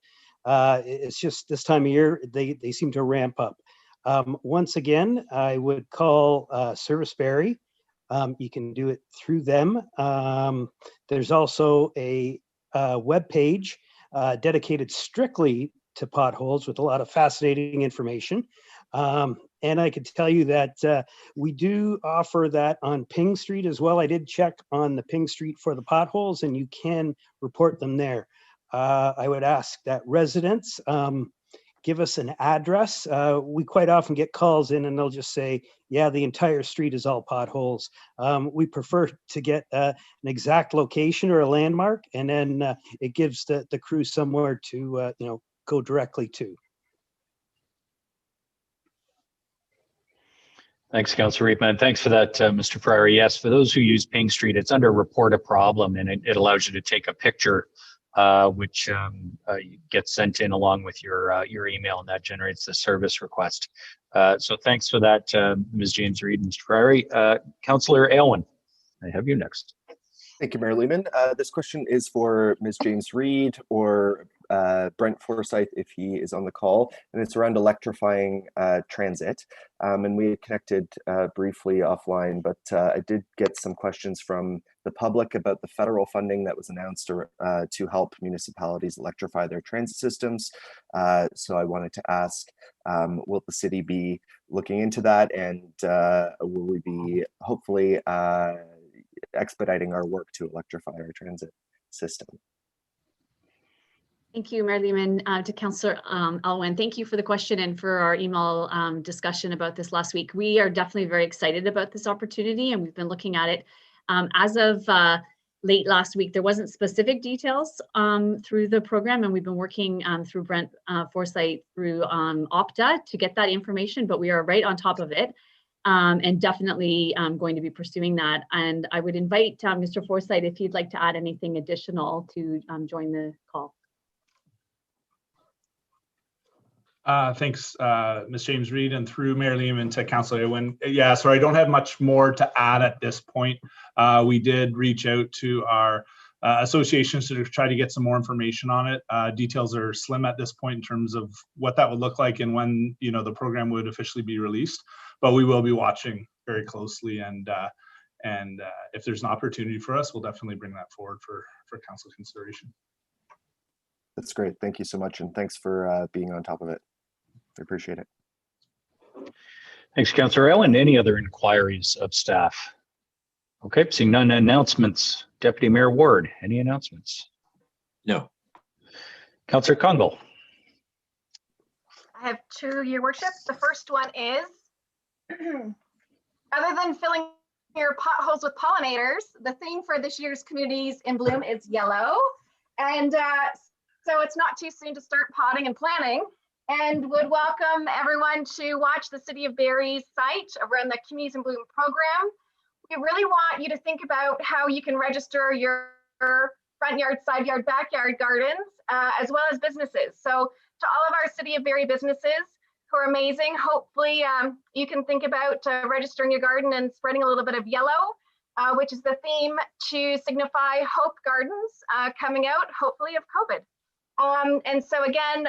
It's just this time of year, they seem to ramp up. Once again, I would call Service Barrie. You can do it through them. There's also a web page dedicated strictly to potholes with a lot of fascinating information. And I could tell you that we do offer that on Ping Street as well. I did check on the Ping Street for the potholes, and you can report them there. I would ask that residents give us an address. We quite often get calls in and they'll just say, yeah, the entire street is all potholes. We prefer to get an exact location or a landmark, and then it gives the crew somewhere to go directly to. Thanks, Councillor Riepma, and thanks for that, Mr. Friery. Yes, for those who use Ping Street, it's under Report a Problem, and it allows you to take a picture, which gets sent in along with your email, and that generates the service request. So thanks for that, Ms. James Reed and Mr. Friery. Councillor Aylwin, I have you next. Thank you, Mayor Lehman. This question is for Ms. James Reed or Brent Forsyth if he is on the call, and it's around electrifying transit. And we had connected briefly offline, but I did get some questions from the public about the federal funding that was announced to help municipalities electrify their transit systems. So I wanted to ask, will the city be looking into that, and will we be hopefully expediting our work to electrify our transit system? Thank you, Mayor Lehman. To Councillor Alwyn, thank you for the question and for our email discussion about this last week. We are definitely very excited about this opportunity, and we've been looking at it. As of late last week, there wasn't specific details through the program, and we've been working through Brent Forsyth through Opta to get that information, but we are right on top of it. And definitely going to be pursuing that. And I would invite Mr. Forsyth if he'd like to add anything additional to join the call. Thanks, Ms. James Reed, and through Mayor Lehman to Councillor Aylwin. Yeah, so I don't have much more to add at this point. We did reach out to our associations to try to get some more information on it. Details are slim at this point in terms of what that would look like and when the program would officially be released. But we will be watching very closely, and if there's an opportunity for us, we'll definitely bring that forward for council consideration. That's great. Thank you so much, and thanks for being on top of it. I appreciate it. Thanks, Councillor Allen. Any other inquiries of staff? Okay, seeing none. Announcements. Deputy Mayor Ward, any announcements? No. Councillor Congal. I have two, Your Worship. The first one is, other than filling your potholes with pollinators, the theme for this year's Communities in Bloom is yellow. And so it's not too soon to start potting and planting, and would welcome everyone to watch the City of Barrie's site around the Communities in Bloom program. We really want you to think about how you can register your front yard, side yard, backyard gardens, as well as businesses. So to all of our City of Barrie businesses who are amazing, hopefully you can think about registering your garden and spreading a little bit of yellow, which is the theme to signify Hope Gardens coming out, hopefully, of COVID. And so again,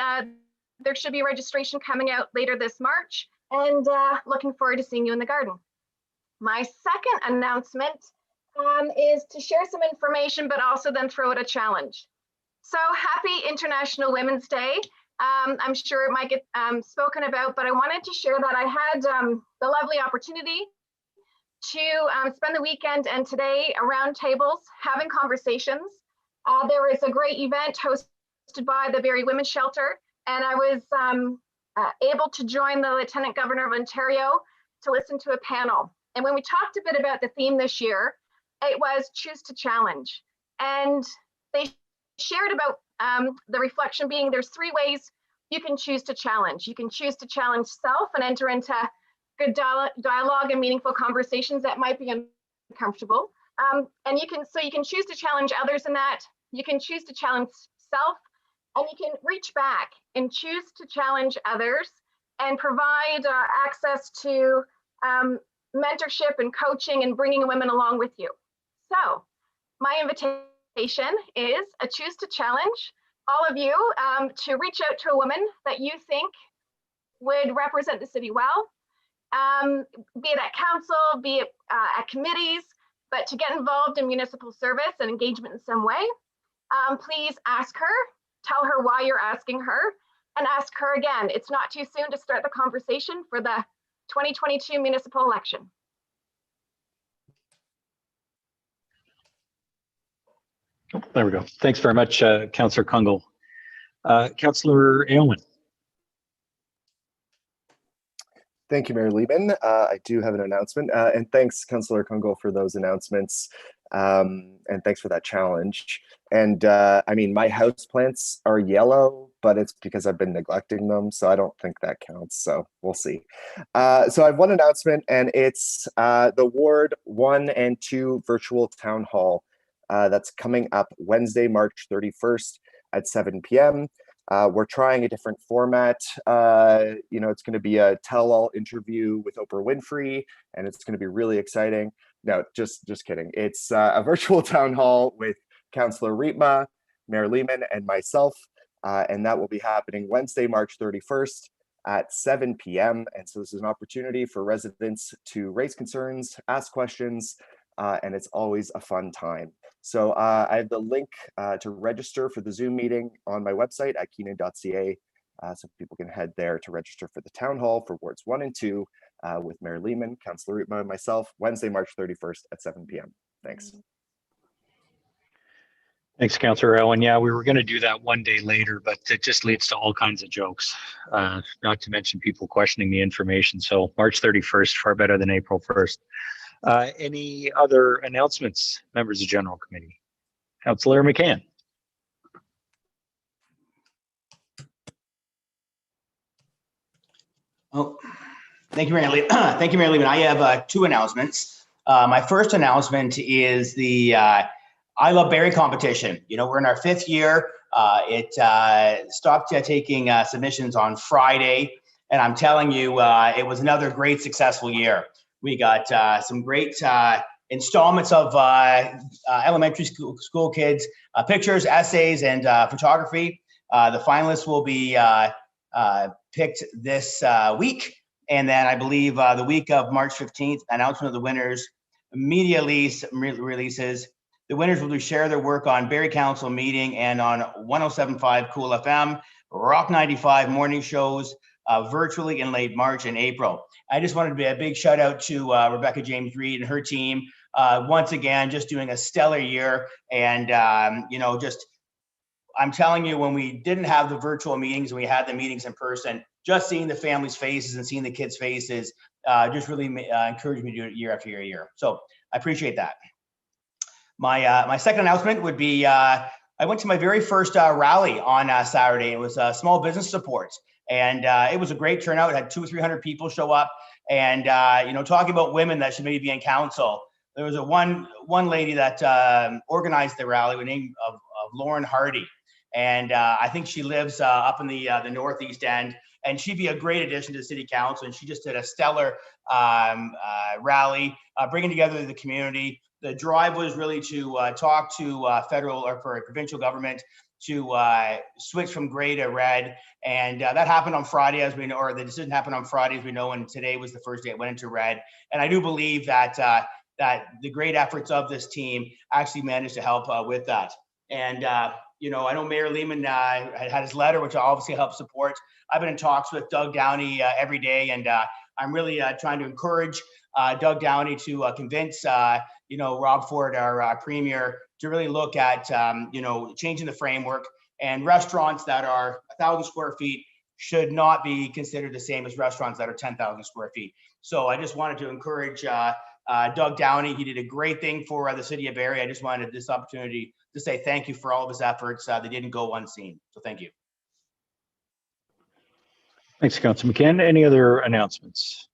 there should be registration coming out later this March, and looking forward to seeing you in the garden. My second announcement is to share some information, but also then throw out a challenge. So happy International Women's Day. I'm sure it might get spoken about, but I wanted to share that I had the lovely opportunity to spend the weekend and today around tables having conversations. There was a great event hosted by the Barrie Women's Shelter, and I was able to join the Lieutenant Governor of Ontario to listen to a panel. And when we talked a bit about the theme this year, it was choose to challenge. And they shared about the reflection being there's three ways you can choose to challenge. You can choose to challenge self and enter into good dialogue and meaningful conversations that might be uncomfortable. And you can choose to challenge others in that. You can choose to challenge self, and you can reach back and choose to challenge others and provide access to mentorship and coaching and bringing women along with you. So my invitation is a choose to challenge all of you to reach out to a woman that you think would represent the city well, be it at council, be it at committees, but to get involved in municipal service and engagement in some way. Please ask her, tell her why you're asking her, and ask her again. It's not too soon to start the conversation for the 2022 municipal election. There we go. Thanks very much, Councillor Congal. Councillor Aylwin. Thank you, Mayor Lehman. I do have an announcement, and thanks, Councillor Congal, for those announcements, and thanks for that challenge. And I mean, my houseplants are yellow, but it's because I've been neglecting them, so I don't think that counts, so we'll see. So I have one announcement, and it's the Ward 1 and 2 virtual town hall that's coming up Wednesday, March 31st at 7 p.m. We're trying a different format. It's going to be a tell-all interview with Oprah Winfrey, and it's going to be really exciting. No, just kidding. It's a virtual town hall with Councillor Rietma, Mayor Lehman, and myself. and that will be happening Wednesday, March 31st at 7 p.m. And so this is an opportunity for residents to raise concerns, ask questions, and it's always a fun time. So I have the link to register for the Zoom meeting on my website at keenan.ca. So people can head there to register for the town hall for wards 1 and 2 with Mayor Lehman, Councillor Riepma, and myself, Wednesday, March 31st at 7 p.m. Thanks. Thanks, Councillor Owen. Yeah, we were going to do that one day later, but it just leads to all kinds of jokes, not to mention people questioning the information. So March 31st, far better than April 1st. Any other announcements, members of General Committee? Councillor McCann. Oh, thank you, Mayor Lehman. Thank you, Mayor Lehman. I have 2 announcements. My first announcement is the I Love Barrie competition. You know, we're in our 5th year. It stopped taking submissions on Friday, and I'm telling you, it was another great, successful year. We got some great installments of elementary school kids, pictures, essays, and photography. The finalists will be picked this week, and then I believe the week of March 15th, announcement of the winners, media releases. The winners will share their work on Barrie Council meeting and on 107.5 Cool FM, Rock 95 morning shows, virtually in late March and April. I just wanted to be a big shout out to Rebecca James Reed and her team. Once again, just doing a stellar year. And, you know, just, I'm telling you, when we didn't have the virtual meetings and we had the meetings in person, just seeing the families' faces and seeing the kids' faces just really encouraged me to do it year after year. So I appreciate that. My second announcement would be I went to my very first rally on Saturday. It was small business support, and it was a great turnout. It had 200 or 300 people show up, and you know, talking about women that should maybe be in council. There was one lady that organized the rally with the name of Lauren Hardy, and I think she lives up in the northeast end, and she'd be a great addition to the city council. And she just did a stellar rally, bringing together the community. The drive was really to talk to federal or for provincial government to switch from gray to red. And that happened on Friday, as we know, or the decision happened on Friday, as we know, and today was the first day it went into red. And I do believe that that the great efforts of this team actually managed to help with that. And, you know, I know Mayor Lehman had his letter, which I obviously helped support. I've been in talks with Doug Downey every day, and I'm really trying to encourage Doug Downey to convince, you know, Rob Ford, our premier, to really look at, you know, changing the framework. And restaurants that are 1,000 square feet should not be considered the same as restaurants that are 10,000 square feet. So I just wanted to encourage Doug Downey. He did a great thing for the city of Barrie. I just wanted this opportunity to say thank you for all of his efforts. They didn't go unseen. So thank you. Thanks, Councillor McCann. Any other announcements?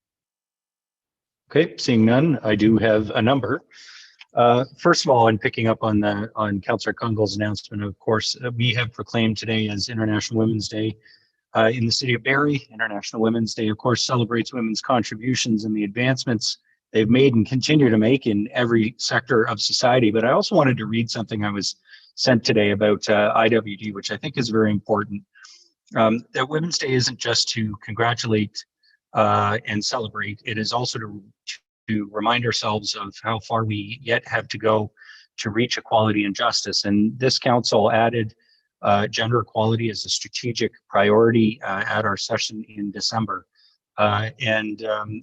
Okay, seeing none, I do have a number. First of all, in picking up on Councillor Kungol's announcement, of course, we have proclaimed today as International Women's Day in the city of Barrie. International Women's Day, of course, celebrates women's contributions and the advancements they've made and continue to make in every sector of society. But I also wanted to read something I was sent today about IWD, which I think is very important. That Women's Day isn't just to congratulate and celebrate. It is also to remind ourselves of how far we yet have to go to reach equality and justice. And this council added gender equality as a strategic priority at our session in December.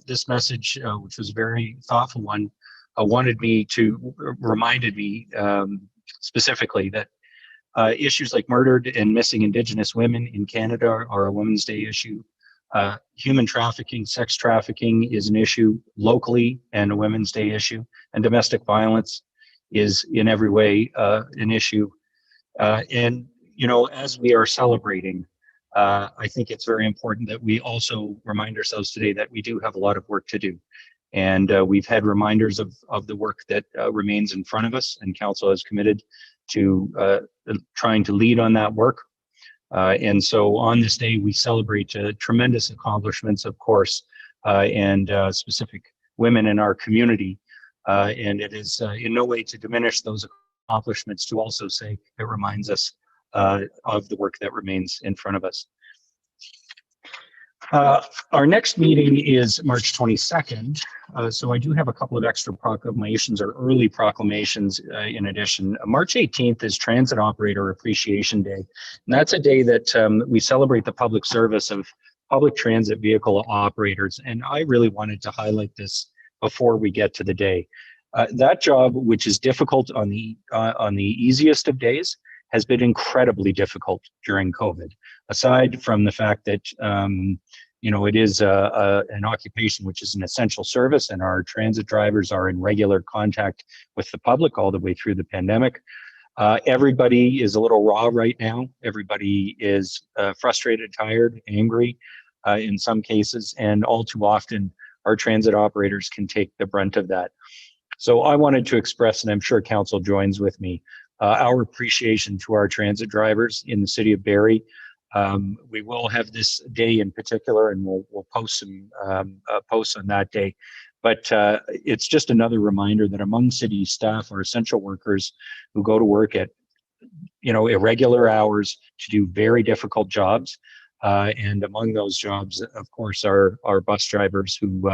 This message, which was a very thoughtful one, reminded me specifically that issues like murdered and missing Indigenous women in Canada are a Women's Day issue. Human trafficking, sex trafficking is an issue locally and a Women's Day issue, and domestic violence is in every way an issue. And, you know, as we are celebrating, I think it's very important that we also remind ourselves today that we do have a lot of work to do. And we've had reminders of the work that remains in front of us, and Council is committed to trying to lead on that work. And so on this day, we celebrate tremendous accomplishments, of course, and specific women in our community. And it is in no way to diminish those accomplishments, to also say it reminds us of the work that remains in front of us. Our next meeting is March 22nd. So I do have a couple of extra proclamations or early proclamations in addition. March 18th is Transit Operator Appreciation Day. And that's a day that we celebrate the public service of public transit vehicle operators. And I really wanted to highlight this before we get to the day. That job, which is difficult on the easiest of days, has been incredibly difficult during COVID. Aside from the fact that it is an occupation which is an essential service, and our transit drivers are in regular contact with the public all the way through the pandemic. Everybody is a little raw right now. Everybody is frustrated, tired, angry in some cases, and all too often our transit operators can take the brunt of that. So I wanted to express, and I'm sure council joins with me, our appreciation to our transit drivers in the city of Barrie. We will have this day in particular, and we'll post some posts on that day. But it's just another reminder that among city staff are essential workers who go to work at irregular hours to do very difficult jobs. And among those jobs, of course, are bus drivers who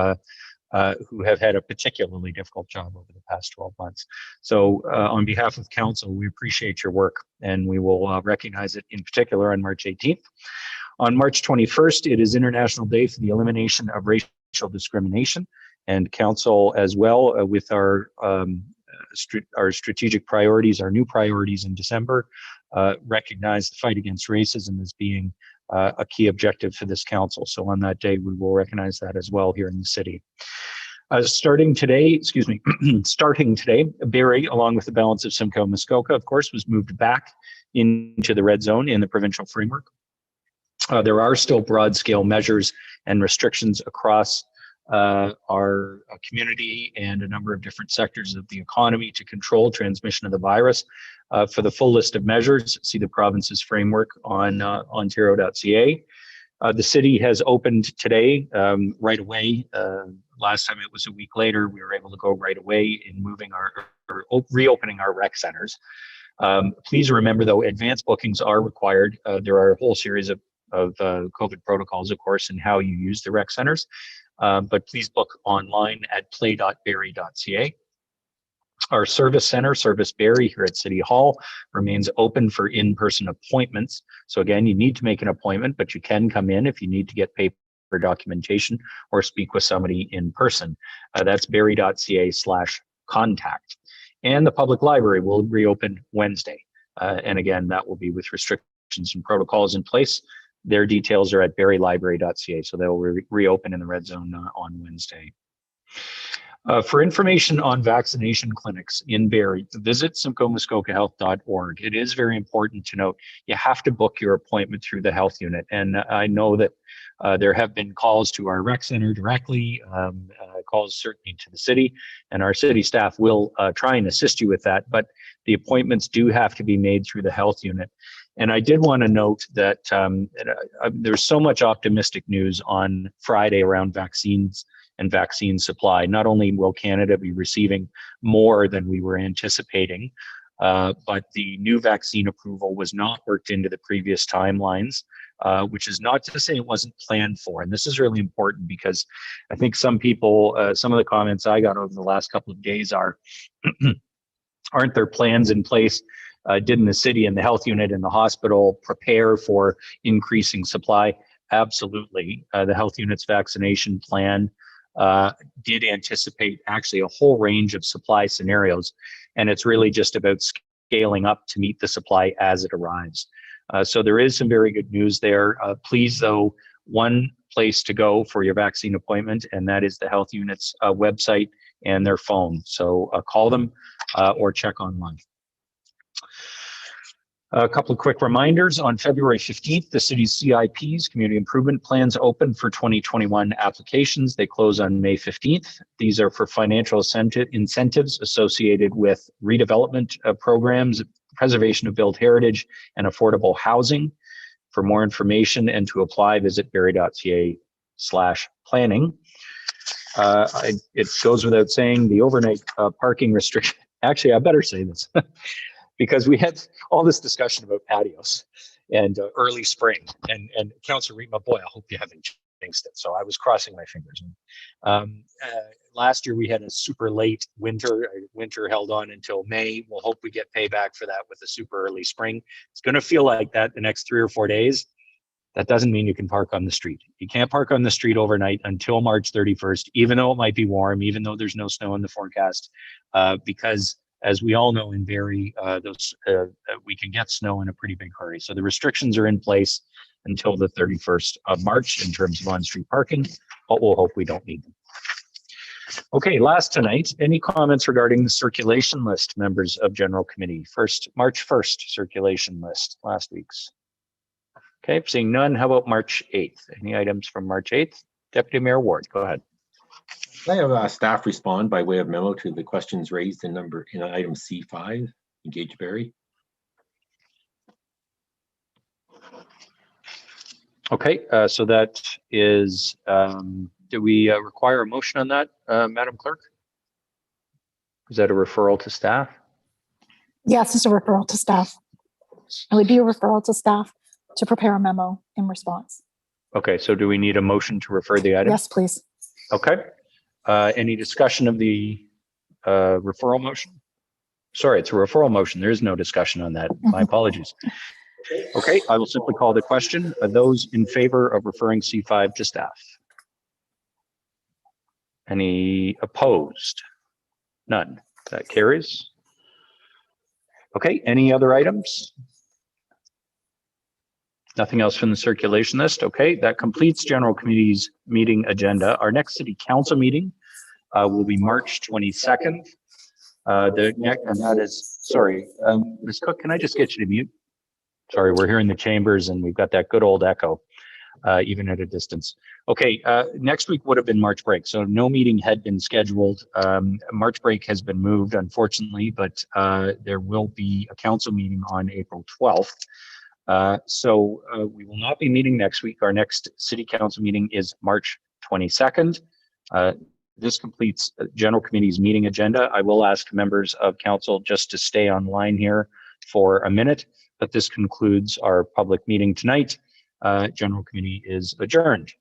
have had a particularly difficult job over the past 12 months. So on behalf of council, we appreciate your work, and we will recognize it in particular on March 18th. On March 21st, it is International Day for the Elimination of Racial Discrimination, and council as well with our strategic priorities, our new priorities in December, recognize the fight against racism as being a key objective for this council. So on that day, we will recognize that as well here in the city. Starting today, Barrie, along with the balance of Simcoe and Muskoka, of course, was moved back into the red zone in the provincial framework. There are still broad scale measures and restrictions across our community and a number of different sectors of the economy to control transmission of the virus. For the full list of measures, see the province's framework on ontario.ca. The city has opened today right away. Last time it was a week later. We were able to go right away in reopening our rec centers. Please remember, though, advance bookings are required. There are a whole series of COVID protocols, of course, in how you use the rec centers. But please book online at play.barrie.ca. Our service center, Service Barrie here at City Hall, remains open for in-person appointments. So again, you need to make an appointment, but you can come in if you need to get paper documentation or speak with somebody in person. That's barrie.ca/contact. And the public library will reopen Wednesday. And again, that will be with restrictions and protocols in place. Their details are at barrielibrary.ca, so they'll reopen in the red zone on Wednesday. For information on vaccination clinics in Barrie, visit simcoemuskokahealth.org. It is very important to note you have to book your appointment through the health unit. And I know that there have been calls to our rec center directly, calls certainly to the city, and our city staff will try and assist you with that. But the appointments do have to be made through the health unit. And I did want to note that there's so much optimistic news on Friday around vaccines and vaccine supply. Not only will Canada be receiving more than we were anticipating, but the new vaccine approval was not worked into the previous timelines, which is not to say it wasn't planned for. And this is really important because I think some people, some of the comments I got over the last couple of days are, aren't there plans in place? Didn't the city and the health unit and the hospital prepare for increasing supply? Absolutely. The health unit's vaccination plan did anticipate actually a whole range of supply scenarios, and it's really just about scaling up to meet the supply as it arrives. So there is some very good news there. Please, though, one place to go for your vaccine appointment, and that is the health unit's website and their phone. So call them or check online. A couple of quick reminders. On February 15th, the city's CIPs, Community Improvement Plans, open for 2021 applications. They close on May 15th. These are for financial incentives associated with redevelopment programs, preservation of built heritage, and affordable housing. For more information and to apply, visit barrie.ca/planning. It goes without saying, the overnight parking restriction, actually, I better say this. because we had all this discussion about patios and early spring. And Councillor Rima, boy, I hope you haven't jinxed it. So I was crossing my fingers. Last year we had a super late winter. Winter held on until May. We'll hope we get payback for that with a super early spring. It's going to feel like that the next 3 or 4 days. That doesn't mean you can park on the street. You can't park on the street overnight until March 31st, even though it might be warm, even though there's no snow in the forecast, because as we all know in Barrie, we can get snow in a pretty big hurry. So the restrictions are in place until the 31st of March in terms of on-street parking, but we'll hope we don't need them. Okay, last tonight, any comments regarding the circulation list, members of General Committee? March 1st circulation list, last week's. Okay, seeing none, how about March 8th? Any items from March 8th? Deputy Mayor Ward, go ahead. I have staff respond by way of memo to the questions raised in item C5, engage Barrie. Okay, so that is, do we require a motion on that, Madam Clerk? Is that a referral to staff? Yes, it's a referral to staff. It would be a referral to staff to prepare a memo in response. Okay, so do we need a motion to refer the item? Yes, please. Okay. Any discussion of the referral motion? Sorry, it's a referral motion. There is no discussion on that. My apologies. Okay, I will simply call the question. Are those in favor of referring C5 to staff? Any opposed? None. That carries. Okay, any other items? Nothing else from the circulation list. Okay, that completes General Committee's meeting agenda. Our next City Council meeting will be March 22nd. And that is, sorry, Ms. Cook, can I just get you to mute? Sorry, we're here in the chambers and we've got that good old echo, even at a distance. Okay, next week would have been March break, so no meeting had been scheduled. March break has been moved, unfortunately, but there will be a council meeting on April 12th. So we will not be meeting next week. Our next City Council meeting is March 22nd. This completes General Committee's meeting agenda. I will ask members of Council just to stay online here for a minute, but this concludes our public meeting tonight. General Committee is adjourned.